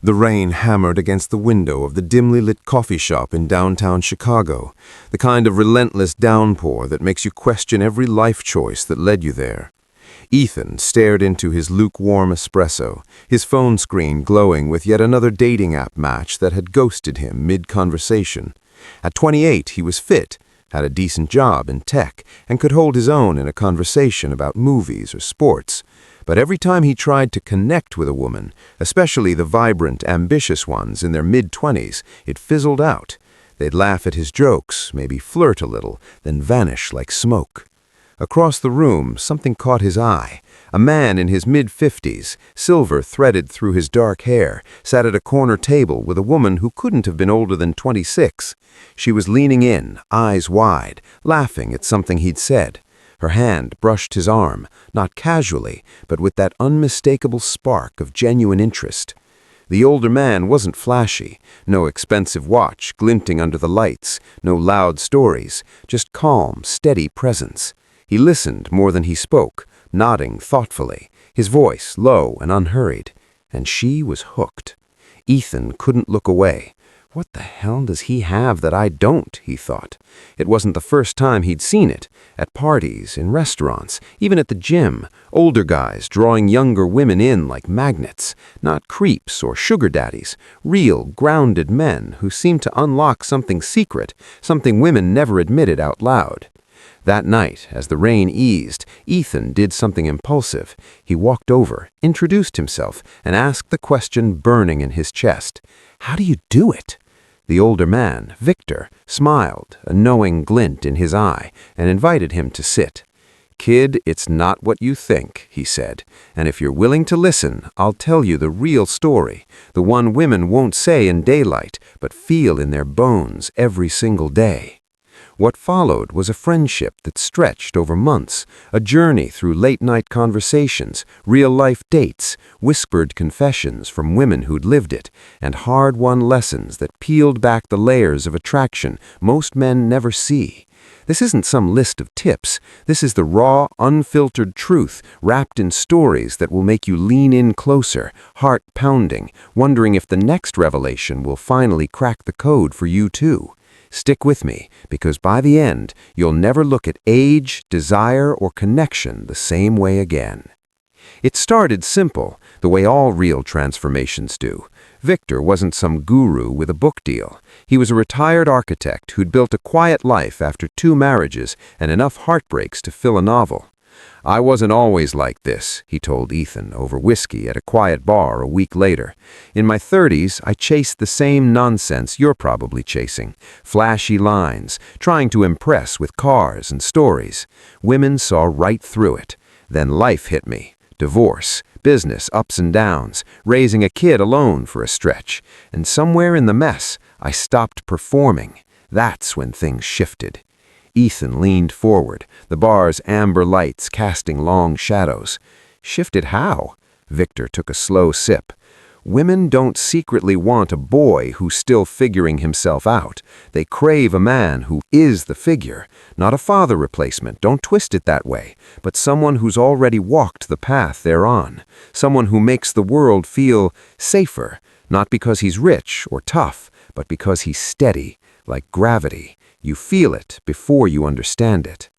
The rain hammered against the window of the dimly lit coffee shop in downtown Chicago, the kind of relentless downpour that makes you question every life choice that led you there. Ethan stared into his lukewarm espresso, his phone screen glowing with yet another dating app match that had ghosted him mid-conversation. At 28, he was fit, had a decent job in tech, and could hold his own in a conversation about movies or sports. But every time he tried to connect with a woman, especially the vibrant, ambitious ones in their mid-20s, it fizzled out. They'd laugh at his jokes, maybe flirt a little, then vanish like smoke. Across the room, something caught his eye. A man in his mid-50s, silver threaded through his dark hair, sat at a corner table with a woman who couldn't have been older than 26. She was leaning in, eyes wide, laughing at something he'd said. Her hand brushed his arm, not casually, but with that unmistakable spark of genuine interest. The older man wasn't flashy, no expensive watch glinting under the lights, no loud stories, just calm, steady presence. He listened more than he spoke, nodding thoughtfully, his voice low and unhurried. And she was hooked. Ethan couldn't look away. What the hell does he have that I don't, he thought. It wasn't the first time he'd seen it. At parties, in restaurants, even at the gym, older guys drawing younger women in like magnets. Not creeps or sugar daddies, real, grounded men who seemed to unlock something secret, something women never admitted out loud. That night, as the rain eased, Ethan did something impulsive. He walked over, introduced himself, and asked the question burning in his chest. How do you do it? The older man, Victor, smiled, a knowing glint in his eye, and invited him to sit. "Kid, it's not what you think," he said, "and if you're willing to listen, I'll tell you the real story, the one women won't say in daylight, but feel in their bones every single day." What followed was a friendship that stretched over months, a journey through late-night conversations, real-life dates, whispered confessions from women who'd lived it, and hard-won lessons that peeled back the layers of attraction most men never see. This isn't some list of tips. This is the raw, unfiltered truth wrapped in stories that will make you lean in closer, heart pounding, wondering if the next revelation will finally crack the code for you too. Stick with me, because by the end, you'll never look at age, desire, or connection the same way again. It started simple, the way all real transformations do. Victor wasn't some guru with a book deal. He was a retired architect who'd built a quiet life after 2 marriages and enough heartbreaks to fill a novel. "I wasn't always like this," he told Ethan over whiskey at a quiet bar a week later. "In my 30s, I chased the same nonsense you're probably chasing. Flashy lines, trying to impress with cars and stories. Women saw right through it. Then life hit me. Divorce, business ups and downs, raising a kid alone for a stretch. And somewhere in the mess, I stopped performing. That's when things shifted." Ethan leaned forward, the bar's amber lights casting long shadows. "Shifted how?" Victor took a slow sip. "Women don't secretly want a boy who's still figuring himself out. They crave a man who is the figure. Not a father replacement, don't twist it that way, but someone who's already walked the path they're on. Someone who makes the world feel safer, not because he's rich or tough, but because he's steady, like gravity. You feel it before you understand it."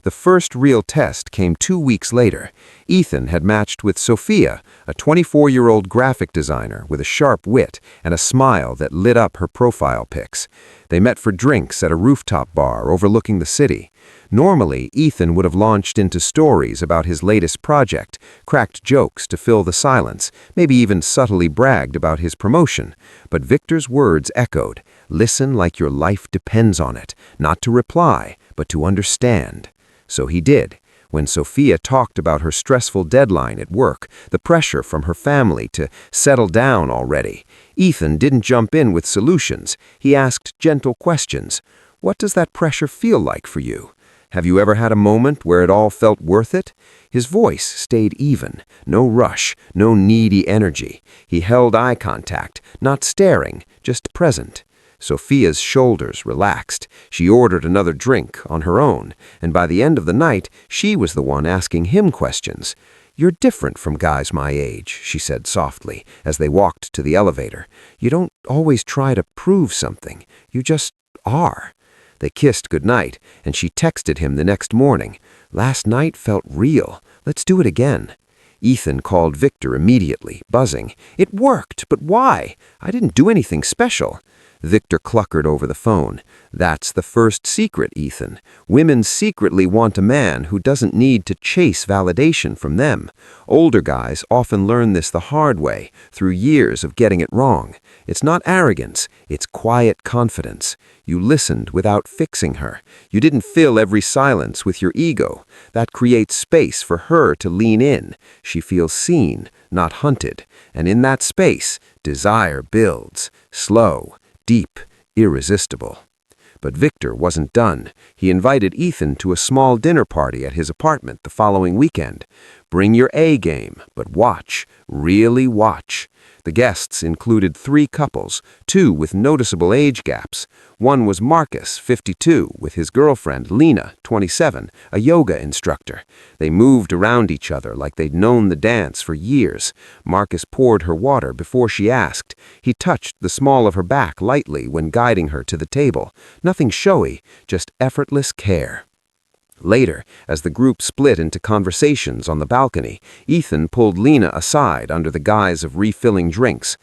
The first real test came 2 weeks later. Ethan had matched with Sophia, a 24-year-old graphic designer with a sharp wit and a smile that lit up her profile pics. They met for drinks at a rooftop bar overlooking the city. Normally, Ethan would have launched into stories about his latest project, cracked jokes to fill the silence, maybe even subtly bragged about his promotion. But Victor's words echoed, "Listen like your life depends on it, not to reply, but to understand." So he did. When Sophia talked about her stressful deadline at work, the pressure from her family to settle down already, Ethan didn't jump in with solutions. He asked gentle questions. "What does that pressure feel like for you? Have you ever had a moment where it all felt worth it?" His voice stayed even, no rush, no needy energy. He held eye contact, not staring, just present. Sophia's shoulders relaxed. She ordered another drink on her own, and by the end of the night, she was the one asking him questions. "You're different from guys my age," she said softly as they walked to the elevator. "You don't always try to prove something. You just are." They kissed goodnight, and she texted him the next morning. "Last night felt real. Let's do it again." Ethan called Victor immediately, buzzing. "It worked, but why? I didn't do anything special." Victor cluckered over the phone. "That's the first secret, Ethan. Women secretly want a man who doesn't need to chase validation from them. Older guys often learn this the hard way, through years of getting it wrong. It's not arrogance, it's quiet confidence. You listened without fixing her. You didn't fill every silence with your ego. That creates space for her to lean in. She feels seen, not hunted. And in that space, desire builds. Slow, deep, irresistible." But Victor wasn't done. He invited Ethan to a small dinner party at his apartment the following weekend. "Bring your A game, but watch, really watch." The guests included 3 couples, 2 with noticeable age gaps. One was Marcus, 52, with his girlfriend, Lena, 27, a yoga instructor. They moved around each other like they'd known the dance for years. Marcus poured her water before she asked. He touched the small of her back lightly when guiding her to the table. Nothing showy, just effortless care. Later, as the group split into conversations on the balcony, Ethan pulled Lena aside under the guise of refilling drinks.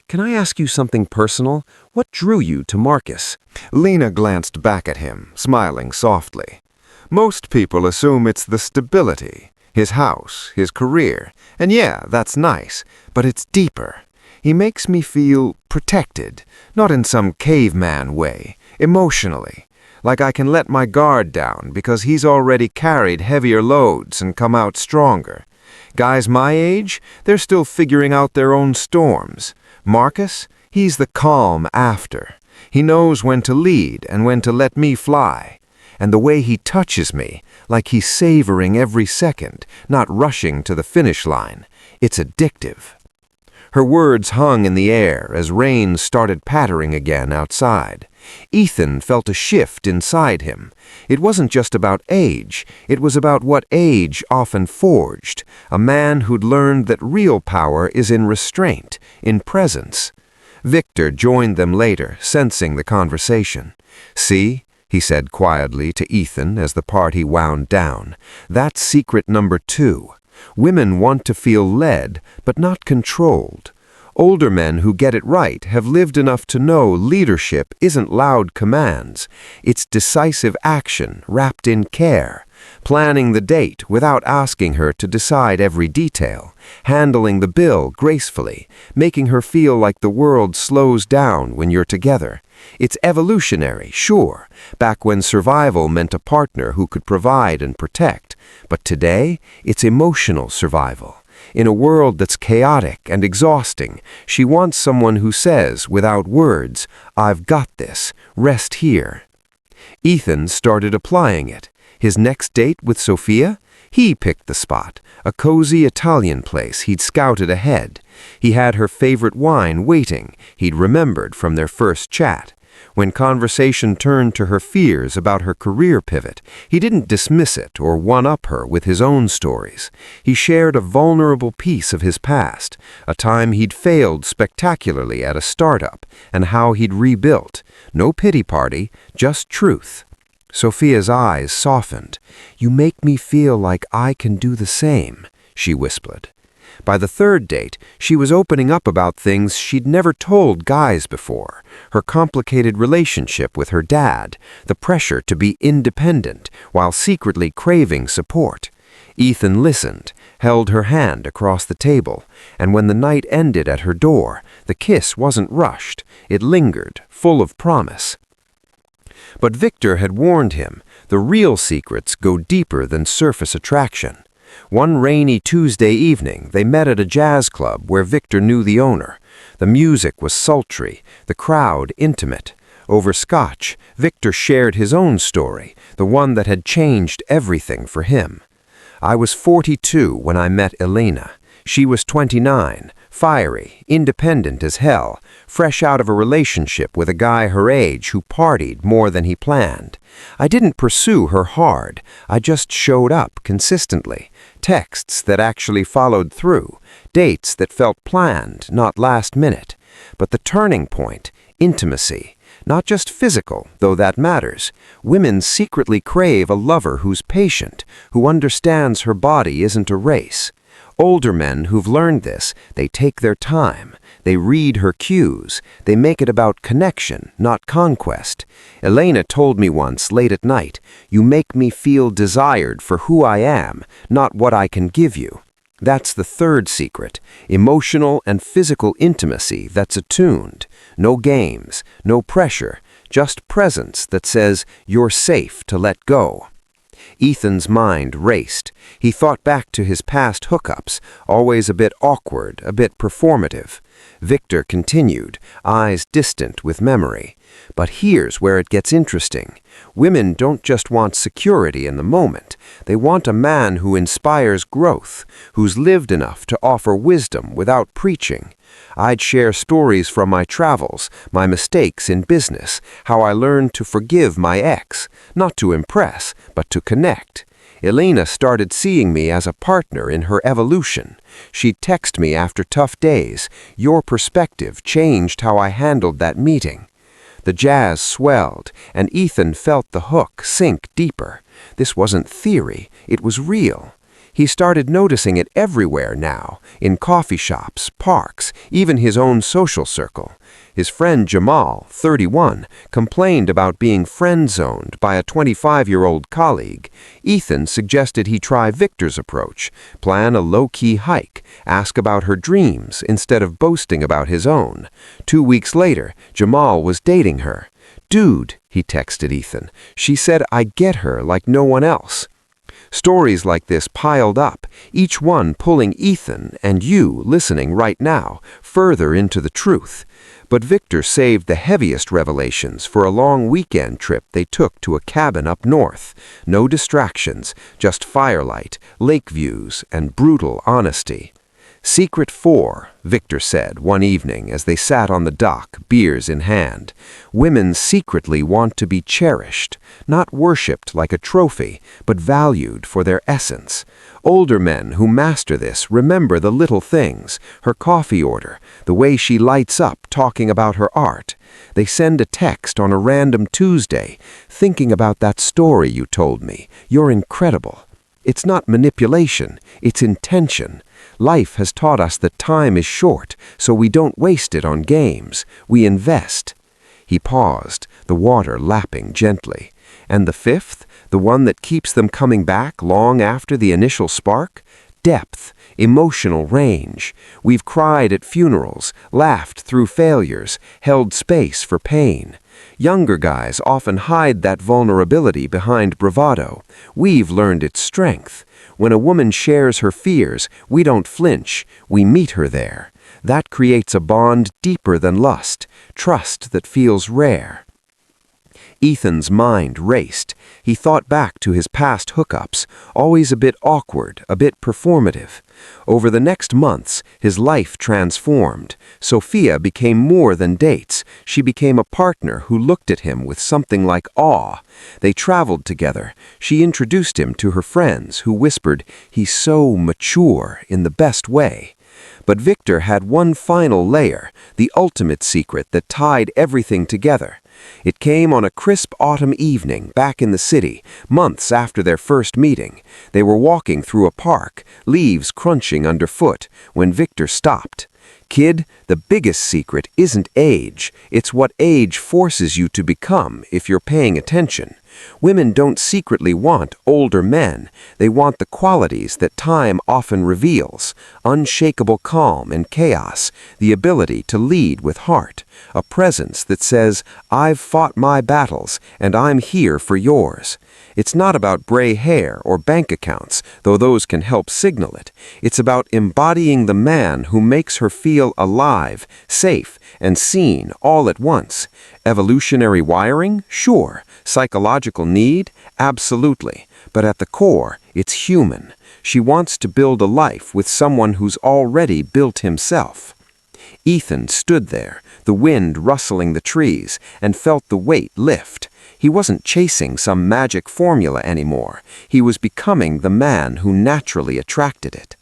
"Can I ask you something personal? What drew you to Marcus?" Lena glanced back at him, smiling softly. "Most people assume it's the stability, his house, his career, and yeah, that's nice, but it's deeper. He makes me feel protected, not in some caveman way, emotionally. Like I can let my guard down because he's already carried heavier loads and come out stronger. Guys my age, they're still figuring out their own storms. Marcus, he's the calm after. He knows when to lead and when to let me fly. And the way he touches me, like he's savoring every second, not rushing to the finish line, it's addictive." Her words hung in the air as rain started pattering again outside. Ethan felt a shift inside him. It wasn't just about age, it was about what age often forged, a man who'd learned that real power is in restraint, in presence. Victor joined them later, sensing the conversation. "See," he said quietly to Ethan as the party wound down, "that's secret number 2. Women want to feel led, but not controlled. Older men who get it right have lived enough to know leadership isn't loud commands. It's decisive action wrapped in care. Planning the date without asking her to decide every detail. Handling the bill gracefully. Making her feel like the world slows down when you're together. It's evolutionary, sure, back when survival meant a partner who could provide and protect. But today, it's emotional survival. In a world that's chaotic and exhausting, she wants someone who says, without words, "I've got this, rest here." Ethan started applying it. His next date with Sophia? He picked the spot, a cozy Italian place he'd scouted ahead. He had her favorite wine waiting, he'd remembered from their first chat. When conversation turned to her fears about her career pivot, he didn't dismiss it or one-up her with his own stories. He shared a vulnerable piece of his past, a time he'd failed spectacularly at a startup, and how he'd rebuilt. No pity party, just truth. Sophia's eyes softened. "You make me feel like I can do the same," she whispered. By the third date, she was opening up about things she'd never told guys before. Her complicated relationship with her dad, the pressure to be independent while secretly craving support. Ethan listened, held her hand across the table, and when the night ended at her door, the kiss wasn't rushed. It lingered, full of promise. But Victor had warned him, the real secrets go deeper than surface attraction. One rainy Tuesday evening, they met at a jazz club where Victor knew the owner. The music was sultry, the crowd intimate. Over scotch, Victor shared his own story, the one that had changed everything for him. "I was 42 when I met Elena. She was 29, Fiery, independent as hell, fresh out of a relationship with a guy her age who partied more than he planned. I didn't pursue her hard, I just showed up consistently. Texts that actually followed through, dates that felt planned, not last minute. But the turning point, intimacy. Not just physical, though that matters. Women secretly crave a lover who's patient, who understands her body isn't a race. Older men who've learned this, they take their time. They read her cues. They make it about connection, not conquest. Elena told me once, late at night, "You make me feel desired for who I am, not what I can give you." That's the third secret, emotional and physical intimacy that's attuned. No games, no pressure, just presence that says you're safe to let go. Ethan's mind raced. He thought back to his past hookups, always a bit awkward, a bit performative. Victor continued, eyes distant with memory. But here's where it gets interesting. Women don't just want security in the moment. They want a man who inspires growth, who's lived enough to offer wisdom without preaching. I'd share stories from my travels, my mistakes in business, how I learned to forgive my ex, not to impress, but to connect. Elena started seeing me as a partner in her evolution. She'd text me after tough days, "Your perspective changed how I handled that meeting." The jazz swelled, and Ethan felt the hook sink deeper. This wasn't theory, it was real. He started noticing it everywhere now, in coffee shops, parks, even his own social circle. His friend Jamal, 31, complained about being friend-zoned by a 25-year-old colleague. Ethan suggested he try Victor's approach, plan a low-key hike, ask about her dreams instead of boasting about his own. 2 weeks later, Jamal was dating her. "Dude," he texted Ethan, "she said I get her like no one else." Stories like this piled up, each one pulling Ethan and you, listening right now, further into the truth. But Victor saved the heaviest revelations for a long weekend trip they took to a cabin up north. No distractions, just firelight, lake views, and brutal honesty. "Secret 4, Victor said one evening as they sat on the dock, beers in hand. Women secretly want to be cherished, not worshipped like a trophy, but valued for their essence. Older men who master this remember the little things, her coffee order, the way she lights up talking about her art. They send a text on a random Tuesday, thinking about that story you told me. You're incredible. It's not manipulation, it's intention. Life has taught us that time is short, so we don't waste it on games. We invest." He paused, the water lapping gently. "And the 5th, the one that keeps them coming back long after the initial spark? Depth, emotional range. We've cried at funerals, laughed through failures, held space for pain. Younger guys often hide that vulnerability behind bravado. We've learned its strength. When a woman shares her fears, we don't flinch, we meet her there. That creates a bond deeper than lust, trust that feels rare." Ethan's mind raced. He thought back to his past hookups, always a bit awkward, a bit performative. Over the next months, his life transformed. Sophia became more than dates. She became a partner who looked at him with something like awe. They traveled together. She introduced him to her friends, who whispered, "He's so mature in the best way." But Victor had one final layer, the ultimate secret that tied everything together. It came on a crisp autumn evening back in the city, months after their first meeting. They were walking through a park, leaves crunching underfoot, when Victor stopped. "Kid, the biggest secret isn't age. It's what age forces you to become if you're paying attention. Women don't secretly want older men. They want the qualities that time often reveals: unshakable calm in chaos, the ability to lead with heart, a presence that says, 'I've fought my battles, and I'm here for yours.' It's not about gray hair or bank accounts, though those can help signal it. It's about embodying the man who makes her feel alive, safe, and seen all at once. Evolutionary wiring? Sure. Psychological need? Absolutely. but at the core, it's human. She wants to build a life with someone who's already built himself. Ethan stood there, the wind rustling the trees, and felt the weight lift. He wasn't chasing some magic formula anymore. He was becoming the man who naturally attracted it.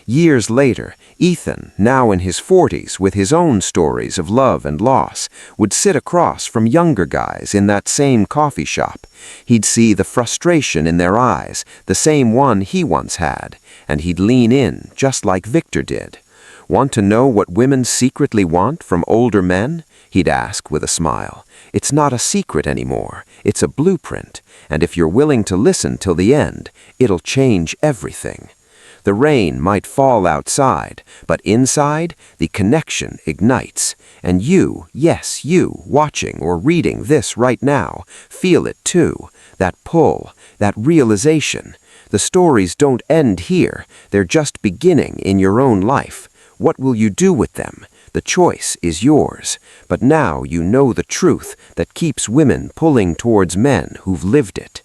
Years later, Ethan, now in his 40s with his own stories of love and loss, would sit across from younger guys in that same coffee shop. He'd see the frustration in their eyes, the same one he once had, and he'd lean in just like Victor did. "Want to know what women secretly want from older men?" he'd ask with a smile. "It's not a secret anymore. It's a blueprint, and if you're willing to listen till the end, it'll change everything." The rain might fall outside, but inside, the connection ignites. And you, yes, you, watching or reading this right now, feel it too. That pull, that realization. The stories don't end here. They're just beginning in your own life. What will you do with them? The choice is yours. But now you know the truth that keeps women pulling towards men who've lived it.